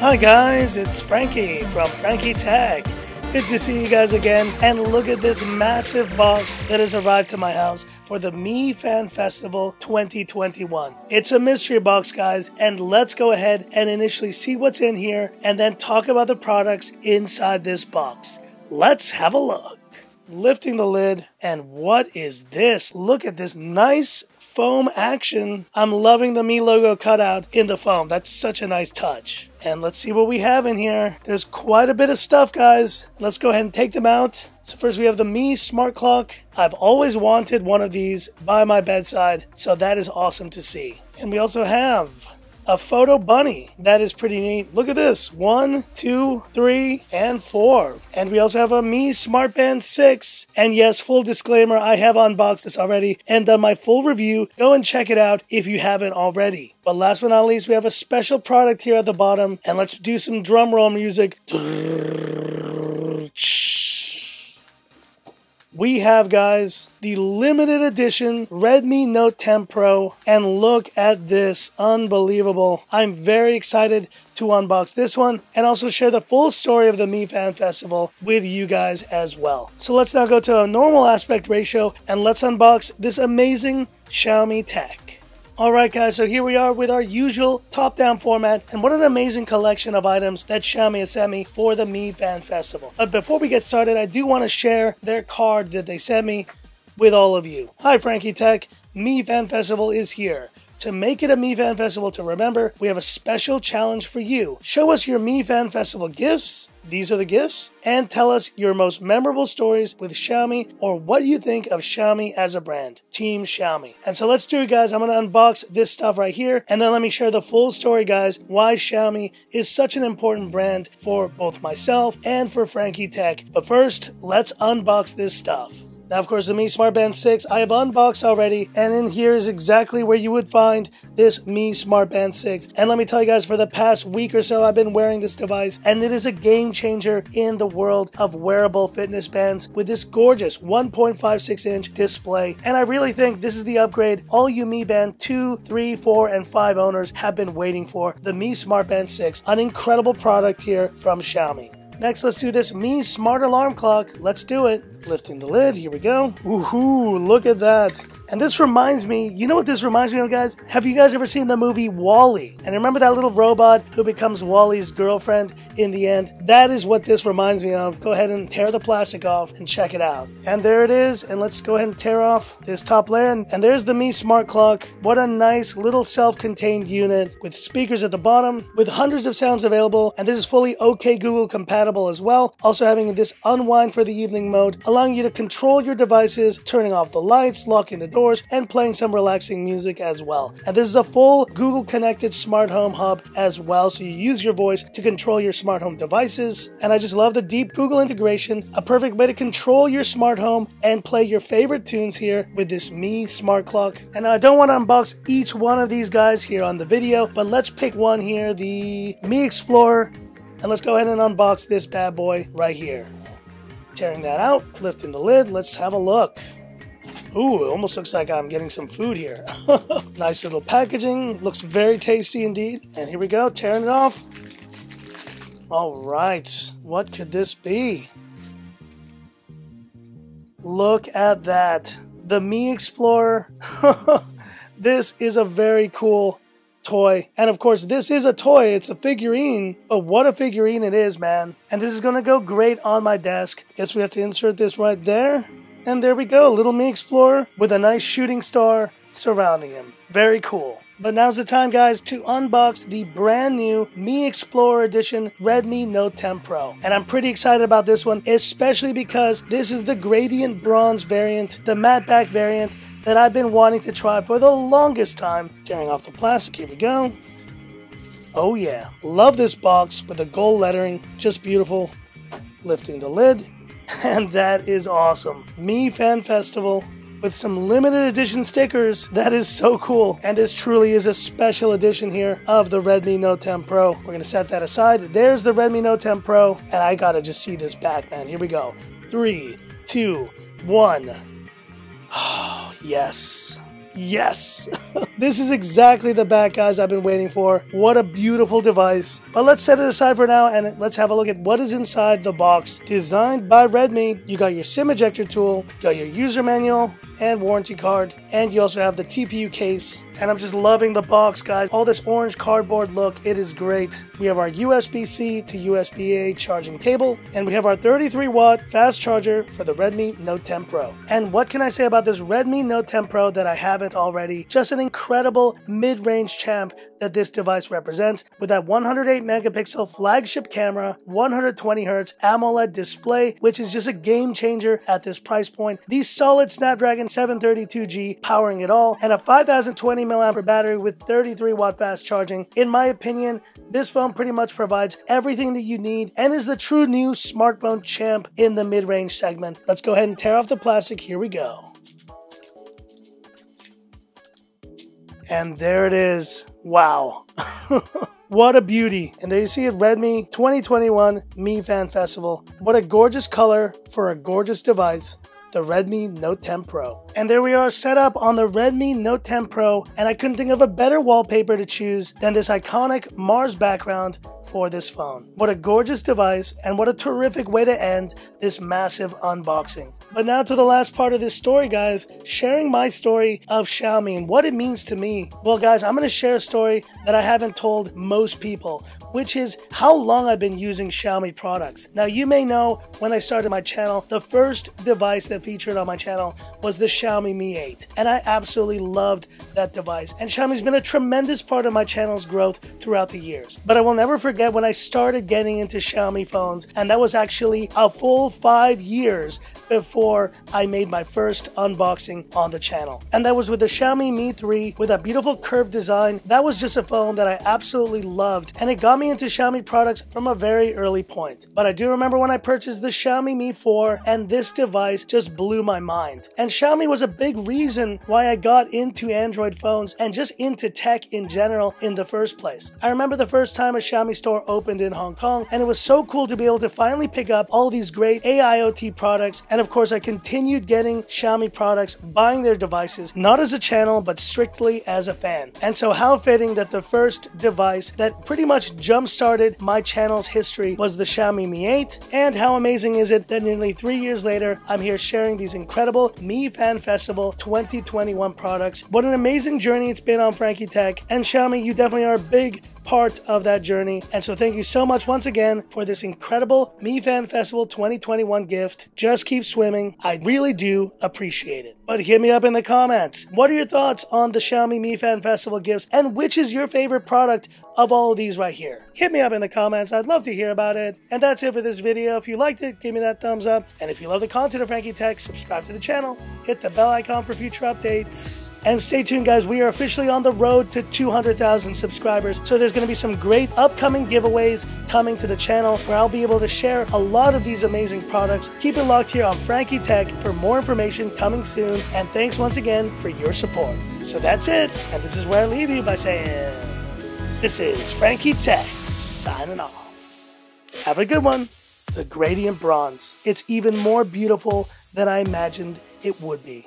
Hi guys, it's Frankie from Frankie Tech. Good to see you guys again, and look at this massive box that has arrived to my house for the Mi Fan Festival 2021. It's a mystery box, guys, and let's go ahead and initially see what's in here and then talk about the products inside this box. Let's have a look. Lifting the lid, and what is this? Look at this nice foam action. I'm loving the Mi logo cutout in the foam. That's such a nice touch. And let's see what we have in here. There's quite a bit of stuff, guys. Let's go ahead and take them out. So first we have the Mi Smart Clock. I've always wanted one of these by my bedside, so that is awesome to see. And we also have a photo bunny. That is pretty neat. Look at this. 1, 2, 3, and 4. And we also have a Mi Smart Band 6. And yes, full disclaimer, I have unboxed this already and done my full review. Go and check it out if you haven't already. But last but not least, we have a special product here at the bottom. And let's do some drum roll music. We have, guys, the limited edition Redmi Note 10 Pro, and look at this, unbelievable. I'm very excited to unbox this one and also share the full story of the Mi Fan Festival with you guys as well. So let's now go to a normal aspect ratio and let's unbox this amazing Xiaomi tech. Alright guys, so here we are with our usual top-down format, and what an amazing collection of items that Xiaomi has sent me for the Mi Fan Festival. But before we get started, I do want to share their card that they sent me with all of you. Hi Frankie Tech, Mi Fan Festival is here. To make it a Mi Fan Festival to remember, we have a special challenge for you. Show us your Mi Fan Festival gifts, these are the gifts, and tell us your most memorable stories with Xiaomi or what you think of Xiaomi as a brand. Team Xiaomi. And so let's do it, guys. I'm going to unbox this stuff right here, and then let me share the full story, guys, why Xiaomi is such an important brand for both myself and for Frankie Tech. But first, let's unbox this stuff. Now, of course, the Mi Smart Band 6 I have unboxed already, and in here is exactly where you would find this Mi Smart Band 6. And let me tell you guys, for the past week or so, I've been wearing this device, and it is a game changer in the world of wearable fitness bands with this gorgeous 1.56-inch display. And I really think this is the upgrade all you Mi Band 2, 3, 4, and 5 owners have been waiting for, the Mi Smart Band 6, an incredible product here from Xiaomi. Next, let's do this Mi Smart Alarm Clock. Let's do it. Lifting the lid, here we go. Woohoo, look at that. And this reminds me, you know what this reminds me of, guys? Have you guys ever seen the movie WALL-E? And remember that little robot who becomes WALL-E's girlfriend in the end? That is what this reminds me of. Go ahead and tear the plastic off and check it out. And there it is. And let's go ahead and tear off this top layer. And there's the Mi Smart Clock. What a nice little self-contained unit with speakers at the bottom, with hundreds of sounds available. And this is fully OK Google compatible as well. Also having this unwind for the evening mode, allowing you to control your devices, turning off the lights, locking the doors, and playing some relaxing music as well. And this is a full Google connected smart home hub as well, so you use your voice to control your smart home devices. And I just love the deep Google integration, a perfect way to control your smart home and play your favorite tunes here with this Mi Smart Clock. And I don't want to unbox each one of these guys here on the video, but let's pick one here, the Mi Explorer, and let's go ahead and unbox this bad boy right here. Tearing that out, lifting the lid, let's have a look. Ooh, it almost looks like I'm getting some food here. Nice little packaging, looks very tasty indeed. And here we go, tearing it off. All right, what could this be? Look at that, the Mi Explorer. This is a very cool toy. And of course, this is a toy, it's a figurine, but what a figurine it is, man. And this is gonna go great on my desk. Guess we have to insert this right there. And there we go, little Mi Explorer with a nice shooting star surrounding him. Very cool. But now's the time, guys, to unbox the brand new Mi Explorer Edition Redmi Note 10 Pro. And I'm pretty excited about this one, especially because this is the gradient bronze variant, the matte back variant, that I've been wanting to try for the longest time. Tearing off the plastic, here we go. Oh yeah, love this box with the gold lettering, just beautiful. Lifting the lid, and that is awesome. Mi Fan Festival with some limited edition stickers. That is so cool. And this truly is a special edition here of the Redmi Note 10 Pro. We're gonna set that aside. There's the Redmi Note 10 Pro, and I gotta just see this back, man. Here we go. 3, 2, 1. Oh, yes. Yes! This is exactly the back, guys, I've been waiting for. What a beautiful device. But let's set it aside for now and let's have a look at what is inside the box. Designed by Redmi, you got your SIM ejector tool, you got your user manual and warranty card, and you also have the TPU case. And I'm just loving the box, guys. All this orange cardboard look, it is great. We have our USB-C to USB-A charging cable, and we have our 33-watt fast charger for the Redmi Note 10 Pro. And what can I say about this Redmi Note 10 Pro that I haven't already? Just an incredible mid-range champ that this device represents, with that 108 megapixel flagship camera, 120Hz AMOLED display, which is just a game changer at this price point, the solid Snapdragon 732G powering it all, and a 5020 mAh battery with 33-watt fast charging. In my opinion, this phone pretty much provides everything that you need and is the true new smartphone champ in the mid-range segment. Let's go ahead and tear off the plastic. Here we go. And there it is. Wow. What a beauty. And there you see it, Redmi 2021 Mi Fan Festival. What a gorgeous color for a gorgeous device. The Redmi Note 10 Pro. And there we are, set up on the Redmi Note 10 Pro, and I couldn't think of a better wallpaper to choose than this iconic Mars background for this phone. What a gorgeous device, and what a terrific way to end this massive unboxing. But now to the last part of this story, guys, sharing my story of Xiaomi and what it means to me. Well, guys, I'm going to share a story that I haven't told most people, which is how long I've been using Xiaomi products. Now, you may know when I started my channel, the first device that featured on my channel was the Xiaomi Mi 8, and I absolutely loved that device. And Xiaomi's been a tremendous part of my channel's growth throughout the years. But I will never forget when I started getting into Xiaomi phones, and that was actually a full 5 years before I made my first unboxing on the channel. And that was with the Xiaomi Mi 3 with a beautiful curved design. That was just a phone that I absolutely loved, and it got me into Xiaomi products from a very early point. But I do remember when I purchased the Xiaomi Mi 4, and this device just blew my mind. And Xiaomi was a big reason why I got into Android phones and just into tech in general in the first place. I remember the first time a Xiaomi store opened in Hong Kong, and it was so cool to be able to finally pick up all these great AIoT products. And of course, I continued getting Xiaomi products, buying their devices, not as a channel, but strictly as a fan. And so how fitting that the first device that pretty much jump-started my channel's history was the Xiaomi Mi 8, and how amazing is it that nearly 3 years later, I'm here sharing these incredible Mi Fan Festival 2021 products. What an amazing journey it's been on Frankie Tech, and Xiaomi, you definitely are a big part of that journey. And so thank you so much once again for this incredible Mi Fan Festival 2021 gift. Just keep swimming. I really do appreciate it. But hit me up in the comments. What are your thoughts on the Xiaomi Mi Fan Festival gifts, and which is your favorite product of all of these right here? Hit me up in the comments. I'd love to hear about it. And that's it for this video. If you liked it, give me that thumbs up. And if you love the content of Frankie Tech, subscribe to the channel, hit the bell icon for future updates. And stay tuned, guys. We are officially on the road to 200,000 subscribers. So there's going to be some great upcoming giveaways coming to the channel where I'll be able to share a lot of these amazing products. Keep it locked here on Frankie Tech for more information coming soon. And thanks once again for your support. So that's it. And this is where I leave you by saying, this is Frankie Tech signing off. Have a good one. The Gradient Bronze. It's even more beautiful than I imagined it would be.